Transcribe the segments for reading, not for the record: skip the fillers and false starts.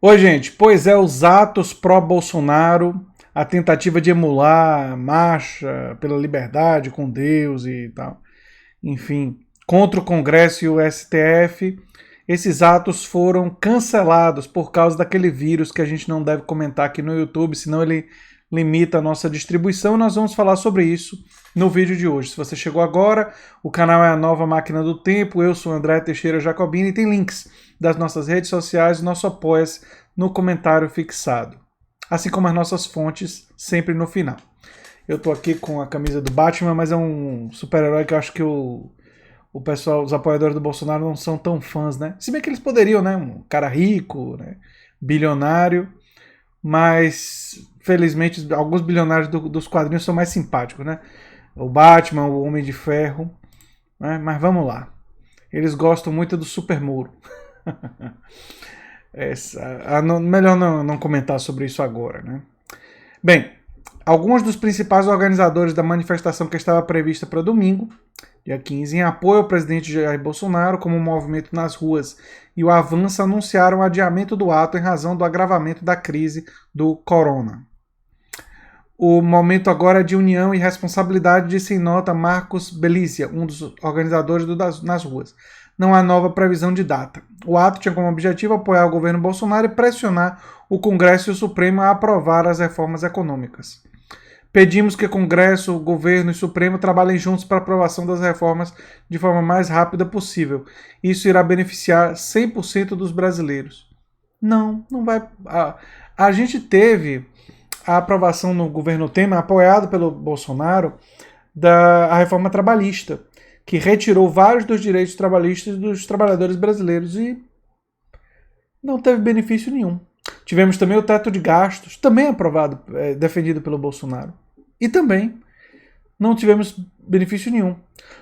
Oi, gente. Pois é, os atos pró-Bolsonaro, a tentativa de emular a marcha pela liberdade com Deus e tal, enfim, contra o Congresso e o STF, esses atos foram cancelados por causa daquele vírus que a gente não deve comentar aqui no YouTube, senão ele limita a nossa distribuição. Nós vamos falar sobre isso no vídeo de hoje. Se você chegou agora, o canal é a Nova Máquina do Tempo, eu sou André Teixeira Jacobini e tem links das nossas redes sociais, nosso apoia-se no comentário fixado, assim como as nossas fontes sempre no final. Eu tô aqui com a camisa do Batman, mas é um super-herói que eu acho que o pessoal, os apoiadores do Bolsonaro não são tão fãs, né? Se bem que eles poderiam, né? Um cara rico, né? Bilionário, mas felizmente alguns bilionários dos quadrinhos são mais simpáticos, né? O Batman, o Homem de Ferro, né? Mas vamos lá. Eles gostam muito do Super Moro. Melhor não comentar sobre isso agora, né? Bem, alguns dos principais organizadores da manifestação que estava prevista para domingo, dia 15, em apoio ao presidente Jair Bolsonaro, como o Movimento nas Ruas e o Avança, anunciaram o adiamento do ato em razão do agravamento da crise do corona. O momento agora é de união e responsabilidade, disse em nota Marcos Belícia, um dos organizadores do Nas Ruas. Não há nova previsão de data. O ato tinha como objetivo apoiar o governo Bolsonaro e pressionar o Congresso e o Supremo a aprovar as reformas econômicas. Pedimos que o Congresso, o governo e o Supremo trabalhem juntos para a aprovação das reformas de forma mais rápida possível. Isso irá beneficiar 100% dos brasileiros. Não vai. A gente teve a aprovação no governo Temer, apoiado pelo Bolsonaro, da reforma trabalhista, que retirou vários dos direitos trabalhistas dos trabalhadores brasileiros e não teve benefício nenhum. Tivemos também o teto de gastos, também aprovado, defendido pelo Bolsonaro. E também não tivemos benefício nenhum.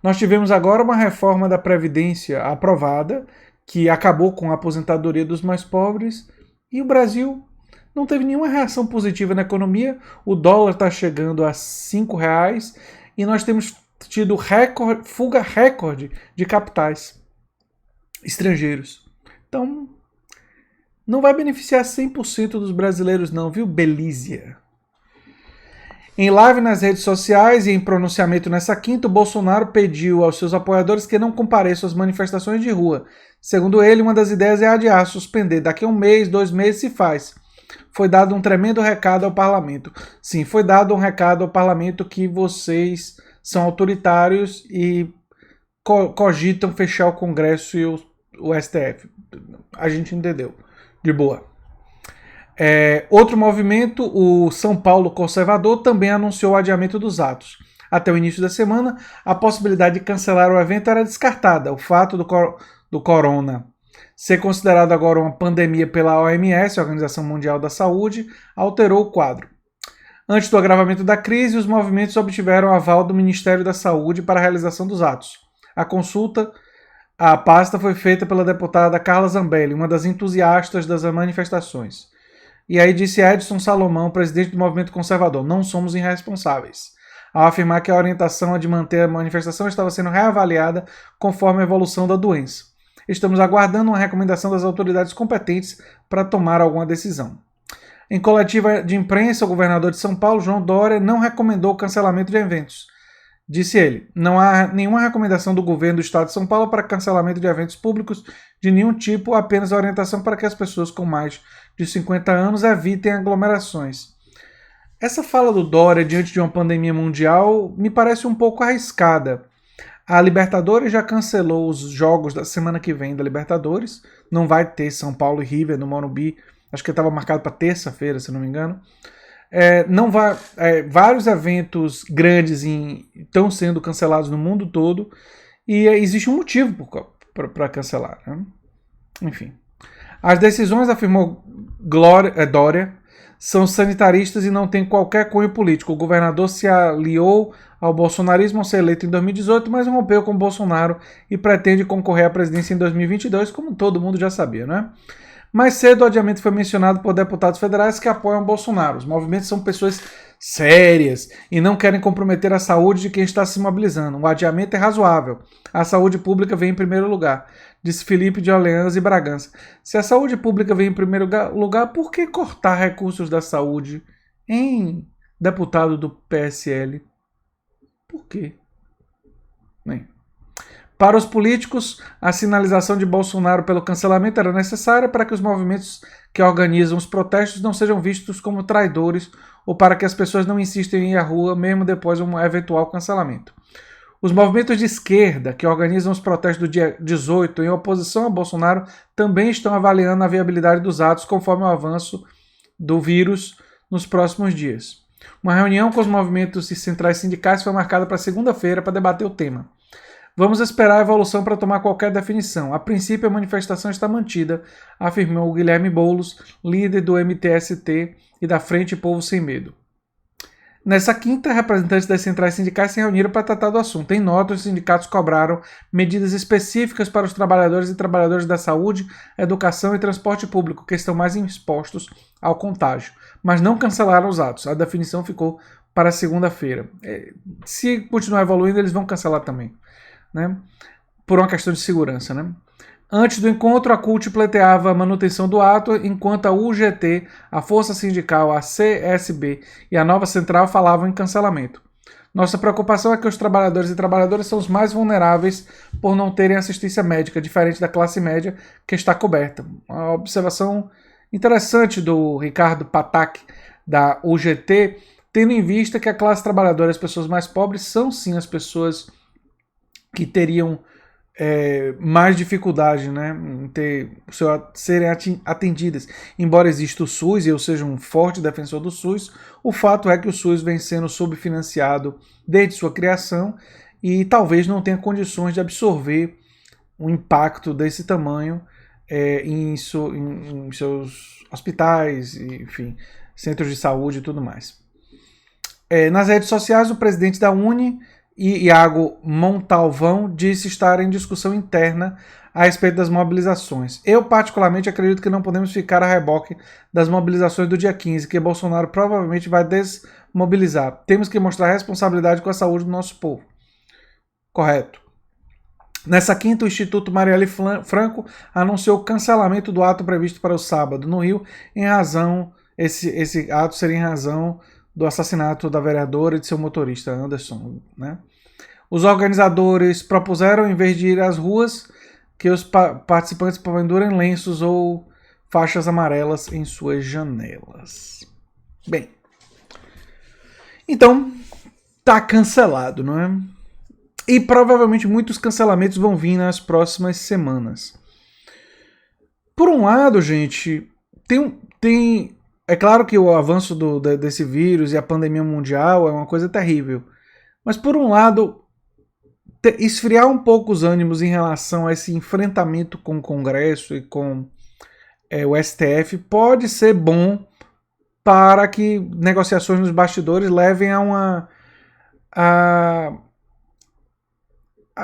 Nós tivemos agora uma reforma da Previdência aprovada, que acabou com a aposentadoria dos mais pobres, e o Brasil não teve nenhuma reação positiva na economia. O dólar está chegando a R$5 e nós temos tido fuga recorde de capitais estrangeiros. Então, não vai beneficiar 100% dos brasileiros não, viu, Belísia? Em live nas redes sociais e em pronunciamento nessa quinta, o Bolsonaro pediu aos seus apoiadores que não compareçam às manifestações de rua. Segundo ele, uma das ideias é adiar, suspender. Daqui a 1 mês, 2 meses se faz. Foi dado um tremendo recado ao parlamento. Sim, foi dado um recado ao parlamento que vocês são autoritários e cogitam fechar o Congresso e o STF. A gente entendeu. De boa. Outro movimento, o São Paulo Conservador, também anunciou o adiamento dos atos. Até o início da semana, a possibilidade de cancelar o evento era descartada. O fato do corona ser considerado agora uma pandemia pela OMS, Organização Mundial da Saúde, alterou o quadro. Antes do agravamento da crise, os movimentos obtiveram aval do Ministério da Saúde para a realização dos atos. A consulta à pasta foi feita pela deputada Carla Zambelli, uma das entusiastas das manifestações. E aí disse Edson Salomão, presidente do Movimento Conservador: não somos irresponsáveis, ao afirmar que a orientação de manter a manifestação estava sendo reavaliada conforme a evolução da doença. Estamos aguardando uma recomendação das autoridades competentes para tomar alguma decisão. Em coletiva de imprensa, o governador de São Paulo, João Dória, não recomendou o cancelamento de eventos. Disse ele: não há nenhuma recomendação do governo do estado de São Paulo para cancelamento de eventos públicos de nenhum tipo, apenas a orientação para que as pessoas com mais de 50 anos evitem aglomerações. Essa fala do Dória diante de uma pandemia mundial me parece um pouco arriscada. A Libertadores já cancelou os jogos da semana que vem da Libertadores. Não vai ter São Paulo e River no Morumbi. Acho que estava marcado para terça-feira, se não me engano. Vários eventos grandes estão sendo cancelados no mundo todo e existe um motivo para cancelar, né? Enfim. As decisões, afirmou Dória, são sanitaristas e não têm qualquer cunho político. O governador se aliou ao bolsonarismo ao ser eleito em 2018, mas rompeu com Bolsonaro e pretende concorrer à presidência em 2022, como todo mundo já sabia, né? Mais cedo, o adiamento foi mencionado por deputados federais que apoiam Bolsonaro. Os movimentos são pessoas sérias e não querem comprometer a saúde de quem está se mobilizando. O adiamento é razoável. A saúde pública vem em primeiro lugar, disse Felipe de Orleans e Bragança. Se a saúde pública vem em primeiro lugar, por que cortar recursos da saúde, hein, deputado do PSL? Por quê? Bem, para os políticos, a sinalização de Bolsonaro pelo cancelamento era necessária para que os movimentos que organizam os protestos não sejam vistos como traidores ou para que as pessoas não insistam em ir à rua mesmo depois de um eventual cancelamento. Os movimentos de esquerda que organizam os protestos do dia 18 em oposição a Bolsonaro também estão avaliando a viabilidade dos atos conforme o avanço do vírus nos próximos dias. Uma reunião com os movimentos e centrais sindicais foi marcada para segunda-feira para debater o tema. Vamos esperar a evolução para tomar qualquer definição. A princípio, a manifestação está mantida, afirmou Guilherme Boulos, líder do MTST e da Frente Povo Sem Medo. Nessa quinta, representantes das centrais sindicais se reuniram para tratar do assunto. Em nota, os sindicatos cobraram medidas específicas para os trabalhadores e trabalhadoras da saúde, educação e transporte público, que estão mais expostos ao contágio, mas não cancelaram os atos. A definição ficou para segunda-feira. Se continuar evoluindo, eles vão cancelar também, né? Por uma questão de segurança, né? Antes do encontro, a CUT pleiteava a manutenção do ato, enquanto a UGT, a Força Sindical, a CSB e a Nova Central falavam em cancelamento. Nossa preocupação é que os trabalhadores e trabalhadoras são os mais vulneráveis por não terem assistência médica, diferente da classe média que está coberta. Uma observação interessante do Ricardo Patak, da UGT, tendo em vista que a classe trabalhadora e as pessoas mais pobres são sim as pessoas que teriam mais dificuldade, né, em serem atendidas. Embora exista o SUS e eu seja um forte defensor do SUS, o fato é que o SUS vem sendo subfinanciado desde sua criação e talvez não tenha condições de absorver um impacto desse tamanho em seus hospitais, enfim, centros de saúde e tudo mais. Nas redes sociais, o presidente da UNE, Iago Montalvão, disse estar em discussão interna a respeito das mobilizações. Eu, particularmente, acredito que não podemos ficar a reboque das mobilizações do dia 15, que Bolsonaro provavelmente vai desmobilizar. Temos que mostrar responsabilidade com a saúde do nosso povo. Correto. Nessa quinta, o Instituto Marielle Franco anunciou o cancelamento do ato previsto para o sábado no Rio, esse ato seria em razão do assassinato da vereadora e de seu motorista, Anderson, né? Os organizadores propuseram, em vez de ir às ruas, que os participantes pendurem lenços ou faixas amarelas em suas janelas. Bem, então, tá cancelado, não é? E provavelmente muitos cancelamentos vão vir nas próximas semanas. Por um lado, gente, é claro que o avanço desse vírus e a pandemia mundial é uma coisa terrível. Mas, por um lado, esfriar um pouco os ânimos em relação a esse enfrentamento com o Congresso e com o STF pode ser bom para que negociações nos bastidores levem a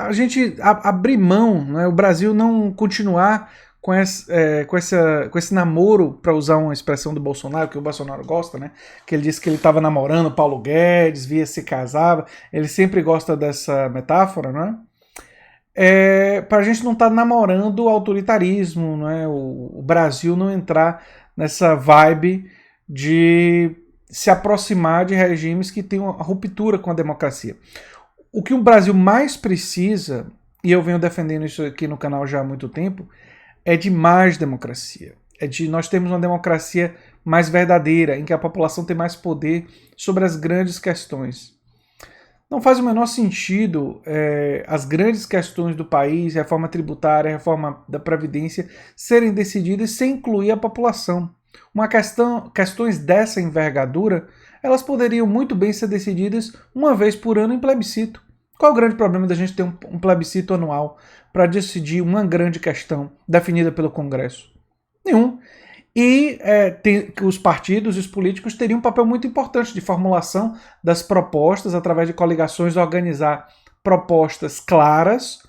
gente abrir mão, né? O Brasil não continuar com esse namoro, para usar uma expressão do Bolsonaro, que o Bolsonaro gosta, né? Que ele disse que ele estava namorando Paulo Guedes, via se casava. Ele sempre gosta dessa metáfora, né? Para a gente não estar namorando o autoritarismo, né? O Brasil não entrar nessa vibe de se aproximar de regimes que têm uma ruptura com a democracia. O que o Brasil mais precisa, e eu venho defendendo isso aqui no canal já há muito tempo, é de mais democracia. Nós temos uma democracia mais verdadeira, em que a população tem mais poder sobre as grandes questões. Não faz o menor sentido as grandes questões do país, reforma tributária, reforma da Previdência, serem decididas sem incluir a população. Questões dessa envergadura, elas poderiam muito bem ser decididas uma vez por ano em plebiscito. Qual o grande problema da gente ter um plebiscito anual para decidir uma grande questão definida pelo Congresso? Nenhum. E os partidos e os políticos teriam um papel muito importante de formulação das propostas, através de coligações, organizar propostas claras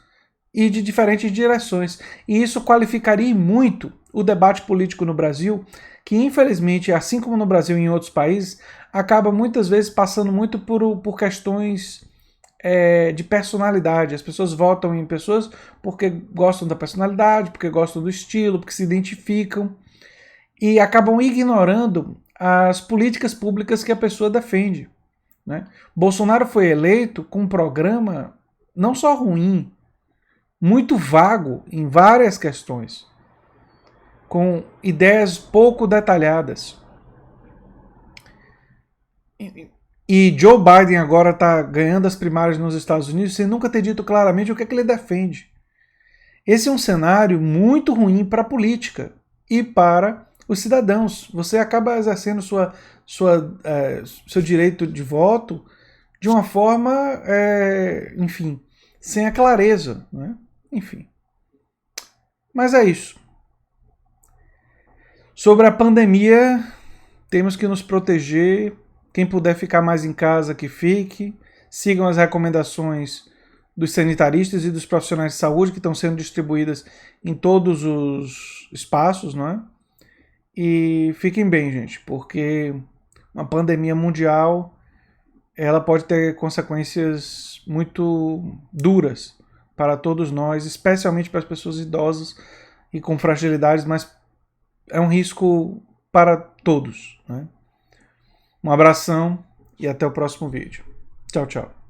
e de diferentes direções. E isso qualificaria muito o debate político no Brasil, que infelizmente, assim como no Brasil e em outros países, acaba muitas vezes passando muito por questões de personalidade. As pessoas votam em pessoas porque gostam da personalidade, porque gostam do estilo, porque se identificam e acabam ignorando as políticas públicas que a pessoa defende, né? Bolsonaro foi eleito com um programa não só ruim, muito vago em várias questões, com ideias pouco detalhadas. E Joe Biden agora está ganhando as primárias nos Estados Unidos sem nunca ter dito claramente o que é que ele defende. Esse é um cenário muito ruim para a política e para os cidadãos. Você acaba exercendo seu direito de voto de uma forma, enfim, sem a clareza, né? Enfim. Mas é isso. Sobre a pandemia, temos que nos proteger. Quem puder ficar mais em casa, que fique. Sigam as recomendações dos sanitaristas e dos profissionais de saúde que estão sendo distribuídas em todos os espaços, não é? E fiquem bem, gente, porque uma pandemia mundial ela pode ter consequências muito duras para todos nós, especialmente para as pessoas idosas e com fragilidades, mas é um risco para todos, né? Um abração e até o próximo vídeo. Tchau, tchau.